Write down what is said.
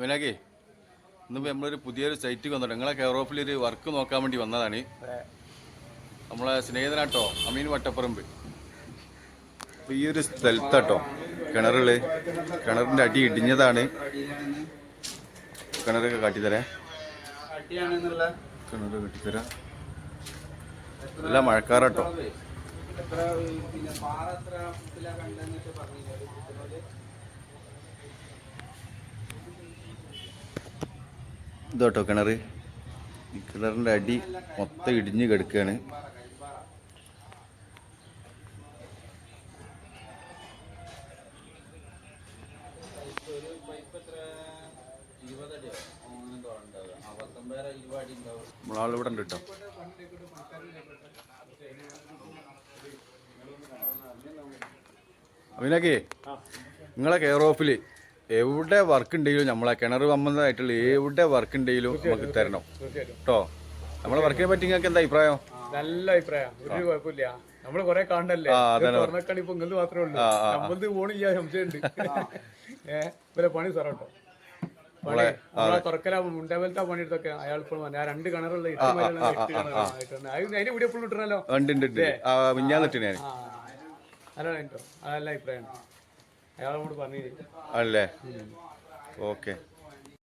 വിനാക്കേ ഇന്നിപ്പോൾ നമ്മളൊരു പുതിയൊരു സൈറ്റ് വന്നിട്ട് നിങ്ങളെ കെയർ ഓഫിലൊരു വർക്ക് നോക്കാൻ വേണ്ടി വന്നതാണ്. നമ്മളെ സ്നേഹിതനാട്ടോ അമീൻ വട്ടപ്പറമ്പ്. അപ്പോൾ ഈ ഒരു സ്ഥലത്താട്ടോ കിണറിൻ്റെ അടി ഇടിഞ്ഞതാണ്. കിണറൊക്കെ കാട്ടിത്തരാം. കിണർ കെട്ടിത്തരാം. നല്ല മഴക്കാറാട്ടോ. ഇതോട്ടോ കിണർ. ഈ കിണറിൻ്റെ അടി മൊത്തം ഇടിഞ്ഞ് കിടക്കുകയാണ്. നമ്മളാളിവിടെ ഉണ്ട് കേട്ടോ. അതിനൊക്കെ നിങ്ങളെ കെയർ ഓഫിൽ എവിടെ വർക്ക് ഉണ്ടെങ്കിലും നമ്മളെ കിണർ സംബന്ധമായിട്ടുള്ള എവിടെ വർക്ക് ഉണ്ടെങ്കിലും നമുക്ക് തരണം കേട്ടോ. നമ്മളെ വർക്കിനെ പറ്റി നിങ്ങൾക്ക് എന്താ അഭിപ്രായം? നല്ല അഭിപ്രായം. ഒരു കുഴപ്പമില്ല. നമ്മള് കൊറേ കാണണ്ടല്ലേ, ഇപ്പൊ ഇങ്ങനത്തെ മാത്രമേ ഉള്ളൂ. നമ്മളത് പോണില്ല, സംശയമുണ്ട്. പണി സാറോട്ടോ. തുറക്കല മുണ്ടേവലത്തെ പണിയെടുത്തൊക്കെ അയാൾ ഇപ്പോൾ ഞാൻ 2 കിണറുള്ള അതിന്റെ വീഡിയോ എപ്പോഴും ഇട്ടണല്ലോ. നല്ല അഭിപ്രായമാണ്. അയാളോട് പറഞ്ഞു ആണല്ലേ. ഓക്കെ.